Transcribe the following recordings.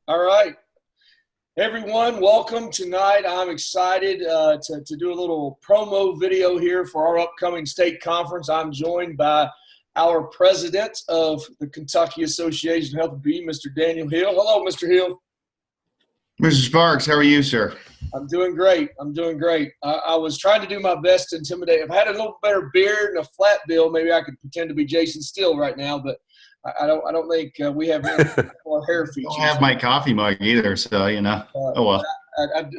All right, everyone, welcome tonight. I'm excited to do a little promo video here for our upcoming state conference. I'm joined by our president of the Kentucky Association of Health and Beauty, Mr. Daniel Hill. Hello, Mr. Hill. Mr. Sparks, how are you, sir? I'm doing great. I was trying to do my best to intimidate. If I had a little better beard and a flat bill, maybe I could pretend to be Jason Steele right now, but I don't think we have any hair features. I don't have my coffee mug either, so you know. Oh well.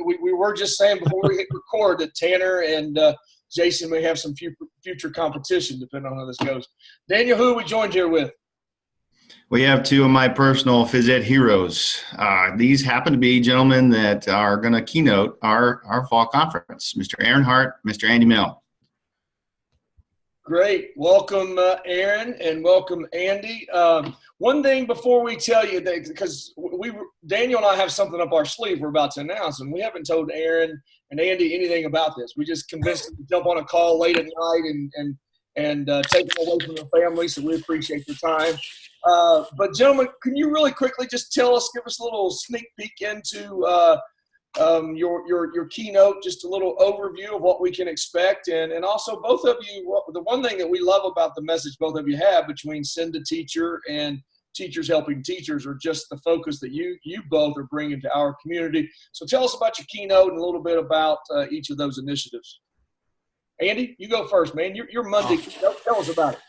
We were just saying before we hit record that Tanner and Jason may have some future competition, depending on how this goes. Daniel, who are we joined here with? We have two of my personal phys ed heroes. These happen to be gentlemen that are going to keynote our fall conference, Mr. Aaron Hart, Mr. Andy Milne. Great. Welcome, Aaron, and welcome, Andy. One thing before we tell you, because Daniel and I have something up our sleeve we're about to announce, and we haven't told Aaron and Andy anything about this. We just convinced them to jump on a call late at night and take them away from their family, so we appreciate your time. But gentlemen, can you really quickly just give us a little sneak peek into your keynote, just a little overview of what we can expect, and also both of you, the one thing that we love about the message both of you have between Send a Teacher and Teachers Helping Teachers are just the focus that you both are bringing to our community. So tell us about your keynote and a little bit about each of those initiatives. Andy, you go first, man. You're Monday. Tell us about it.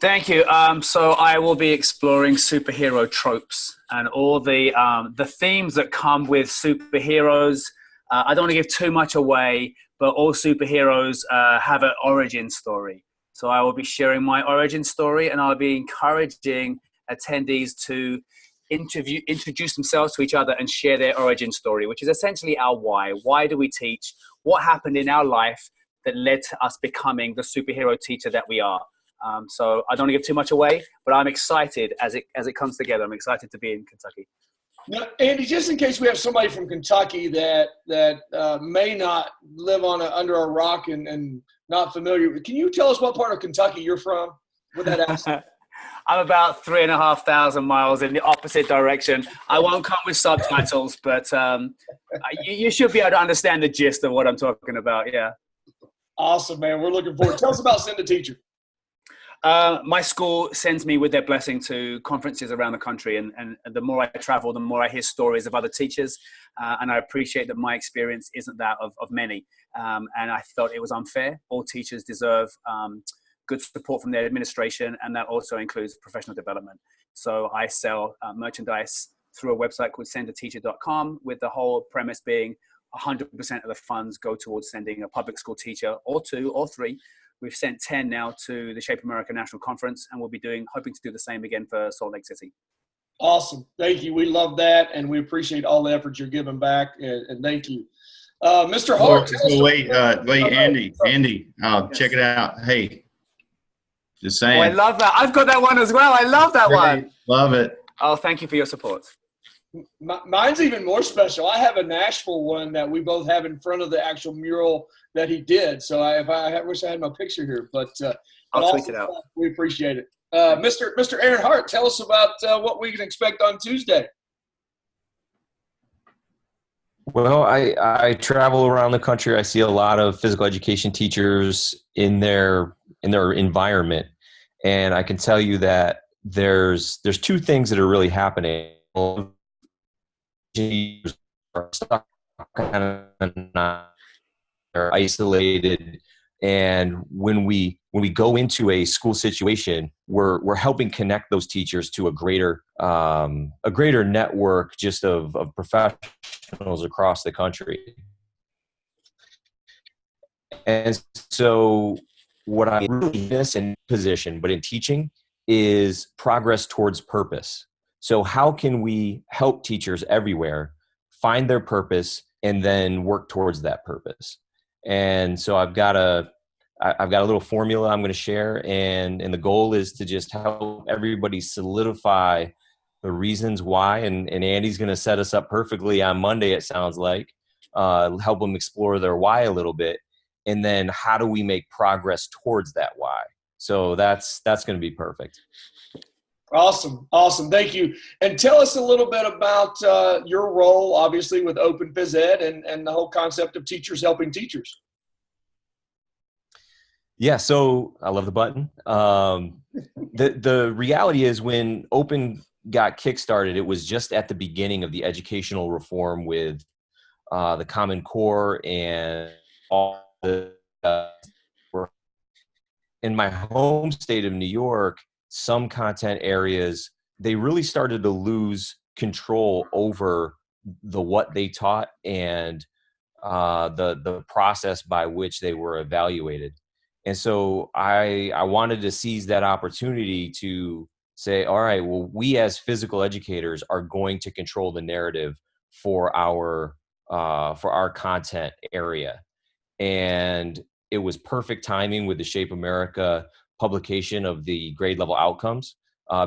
Thank you. So I will be exploring superhero tropes and all the themes that come with superheroes. I don't want to give too much away, but all superheroes have an origin story. So I will be sharing my origin story, and I'll be encouraging attendees to introduce themselves to each other and share their origin story, which is essentially our why. Why do we teach? What happened in our life that led to us becoming the superhero teacher that we are? So I don't want to give too much away, but I'm excited as it comes together. I'm excited to be in Kentucky. Now, Andy, just in case we have somebody from Kentucky that may not live under a rock and not familiar, can you tell us what part of Kentucky you're from with that accent? I'm about 3,500 miles in the opposite direction. I won't come with subtitles, but you should be able to understand the gist of what I'm talking about. Yeah. Awesome, man. We're looking forward. Tell us about Send a Teacher. My school sends me with their blessing to conferences around the country, and the more I travel, the more I hear stories of other teachers, and I appreciate that my experience isn't that of many, and I felt it was unfair. All teachers deserve good support from their administration, and that also includes professional development. So I sell merchandise through a website called sendateacher.com, with the whole premise being 100% of the funds go towards sending a public school teacher, or 2 or 3. We've sent 10 now to the Shape America National Conference, and we'll be hoping to do the same again for Salt Lake City. Awesome. Thank you. We love that, and we appreciate all the effort you're giving back, and thank you. Mr. Hart. Wait, Andy, check it out. Hey, just saying. Oh, I love that. I've got that one as well. I love that one. Love it. Oh, thank you for your support. Mine's even more special. I have a Nashville one that we both have in front of the actual mural that he did. So I wish I had my picture here, but I'll tweet it out. We appreciate it. Mr. Aaron Hart, tell us about what we can expect on Tuesday. Well, I travel around the country. I see a lot of physical education teachers in their environment, and I can tell you that there's 2 things that are really happening. Are stuck, kind of they're isolated, and when we go into a school situation, we're helping connect those teachers to a greater network just of professionals across the country. And so what I really miss in position, but in teaching, is progress towards purpose. So how can we help teachers everywhere find their purpose and then work towards that purpose? And so I've got a little formula I'm going to share, and the goal is to just help everybody solidify the reasons why. And Andy's going to set us up perfectly on Monday, it sounds like, help them explore their why a little bit. And then how do we make progress towards that why? So that's going to be perfect. Awesome. Awesome. Thank you. And tell us a little bit about your role, obviously, with Open Phys Ed and the whole concept of teachers helping teachers. Yeah, so I love the button. The reality is when Open got kickstarted, it was just at the beginning of the educational reform with the Common Core and all the in my home state of New York, some content areas, they really started to lose control over what they taught and the process by which they were evaluated. And so I wanted to seize that opportunity to say, all right, well, we as physical educators are going to control the narrative for our content area. And it was perfect timing with the Shape America publication of the grade level outcomes,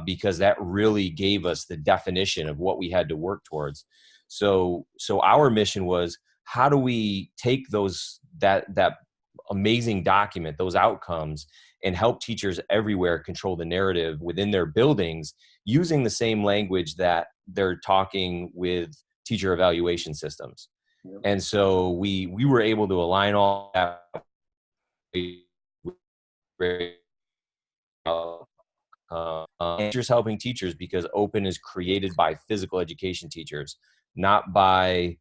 because that really gave us the definition of what we had to work towards. So our mission was, how do we take that amazing document, those outcomes, and help teachers everywhere control the narrative within their buildings using the same language that they're talking with teacher evaluation systems. Yep. And so we were able to align all that. Teachers helping teachers, because Open is created by physical education teachers, not by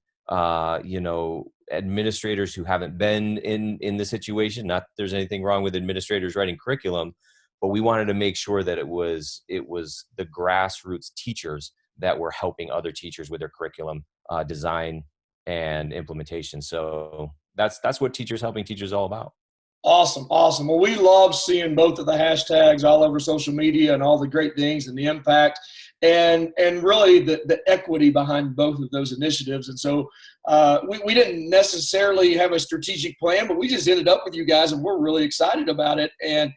administrators who haven't been in the situation. Not that there's anything wrong with administrators writing curriculum, but we wanted to make sure that it was the grassroots teachers that were helping other teachers with their curriculum design and implementation. So that's what Teachers Helping Teachers is all about. Awesome. Awesome. Well, we love seeing both of the hashtags all over social media and all the great things and the impact and really the equity behind both of those initiatives. And so we didn't necessarily have a strategic plan, but we just ended up with you guys and we're really excited about it. And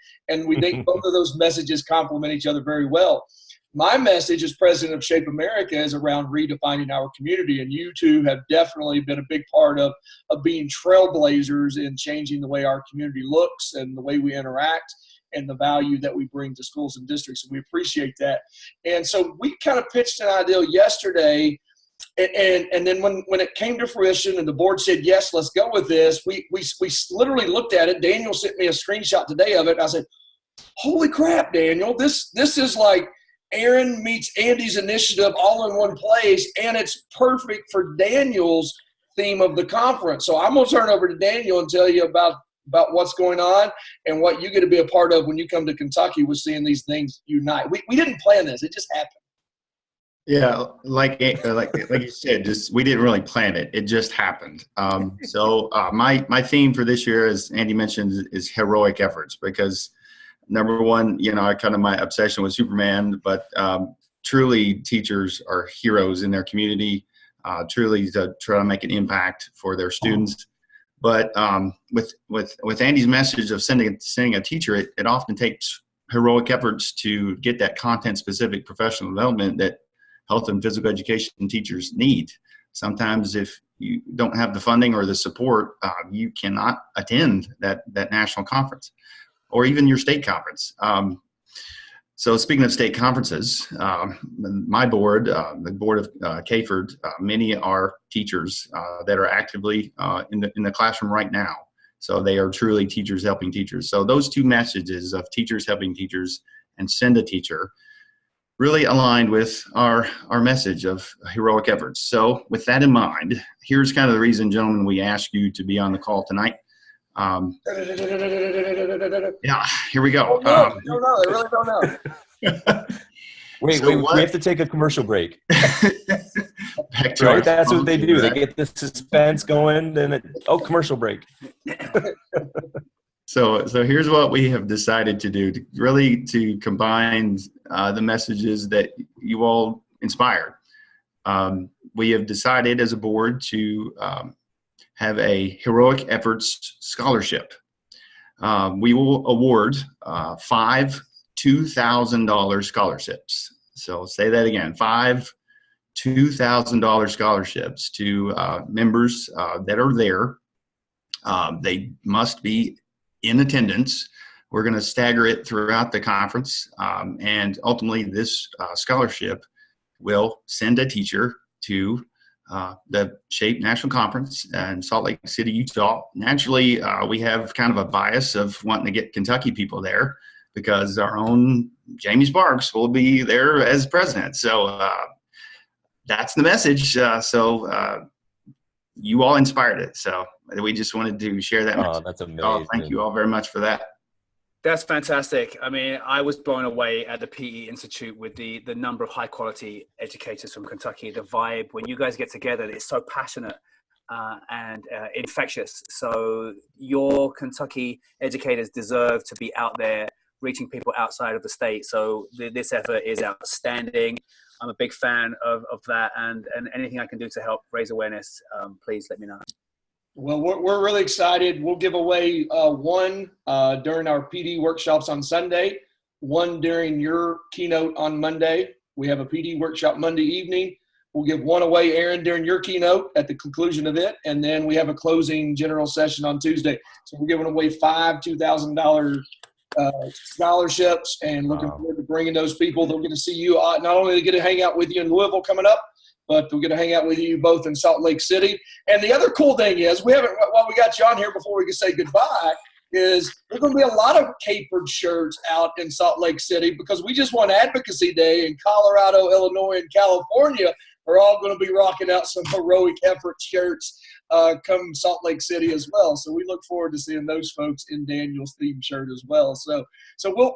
we think both of those messages complement each other very well. My message as president of Shape America is around redefining our community, and you two have definitely been a big part of being trailblazers in changing the way our community looks and the way we interact and the value that we bring to schools and districts, and we appreciate that. And so we kind of pitched an idea yesterday, and then when it came to fruition and the board said, yes, let's go with this, we literally looked at it. Daniel sent me a screenshot today of it, and I said, holy crap, Daniel, this is like Aaron meets Andy's initiative all in one place, and it's perfect for Daniel's theme of the conference. So I'm going to turn over to Daniel and tell you about what's going on and what you get to be a part of when you come to Kentucky with seeing these things unite. We didn't plan this. It just happened. Yeah, like you said, we didn't really plan it. It just happened. So my theme for this year, as Andy mentioned, is heroic efforts, because number one, my obsession with Superman, but truly teachers are heroes in their community, truly to try to make an impact for their students. But with Andy's message of sending a teacher, it often takes heroic efforts to get that content-specific professional development that health and physical education teachers need. Sometimes if you don't have the funding or the support, you cannot attend that national conference, or even your state conference. So speaking of state conferences, my board, the board of KAHPERD, many are teachers that are actively in the classroom right now. So they are truly teachers helping teachers. So those two messages of teachers helping teachers and send a teacher really aligned with our message of heroic efforts. So with that in mind, here's kind of the reason, gentlemen, we asked you to be on the call tonight. Yeah, here we go. No, they really don't know. Wait, we have to take a commercial break. Back to right? That's what they do. Right? They get the suspense going, then commercial break. So here's what we have decided to do, to combine the messages that you all inspired. We have decided as a board to have a heroic efforts scholarship. We will award 5 $2,000 scholarships. So say that again, 5 $2,000 scholarships to members that are there. They must be in attendance we're going to stagger it throughout the conference. And ultimately, this scholarship will send a teacher to the SHAPE National Conference in Salt Lake City, Utah. Naturally, we have kind of a bias of wanting to get Kentucky people there because our own Jamie Sparks will be there as president. So that's the message. You all inspired it. So we just wanted to share that message. That's amazing. Thank you all very much for that. That's fantastic. I mean, I was blown away at the PE Institute with the number of high quality educators from Kentucky. The vibe when you guys get together, it's so passionate and infectious. So your Kentucky educators deserve to be out there reaching people outside of the state. So this effort is outstanding. I'm a big fan of that, and anything I can do to help raise awareness, please let me know. Well, we're really excited. We'll give away one during our PD workshops on Sunday, one during your keynote on Monday. We have a PD workshop Monday evening. We'll give one away, Aaron, during your keynote at the conclusion of it. And then we have a closing general session on Tuesday. So we're giving away 5 $2,000 scholarships, and looking forward to bringing those people. They'll get to see you. Not only they get to hang out with you in Louisville coming up, but we're going to hang out with you both in Salt Lake City. And the other cool thing is, while we got you on here before we can say goodbye, is there's going to be a lot of KAHPERD shirts out in Salt Lake City because we just won Advocacy Day in Colorado, Illinois, and California. We're all going to be rocking out some heroic effort shirts come Salt Lake City as well. So we look forward to seeing those folks in Daniel's theme shirt as well. So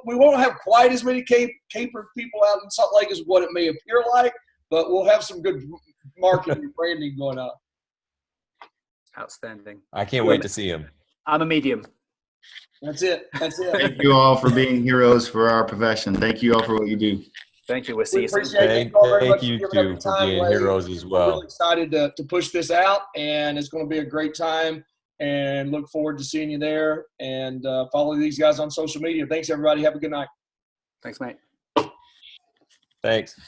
we won't have quite as many KAHPERD people out in Salt Lake as what it may appear like, but we'll have some good marketing and branding going on. Outstanding. I can't wait to see him. I'm a medium. That's it. Thank you all for being heroes for our profession. Thank you all for what you do. Thank you. We'll see you soon. Thank you too for being heroes as well. We're really excited to push this out, and it's going to be a great time, and look forward to seeing you there, and follow these guys on social media. Thanks, everybody. Have a good night. Thanks, mate. Thanks.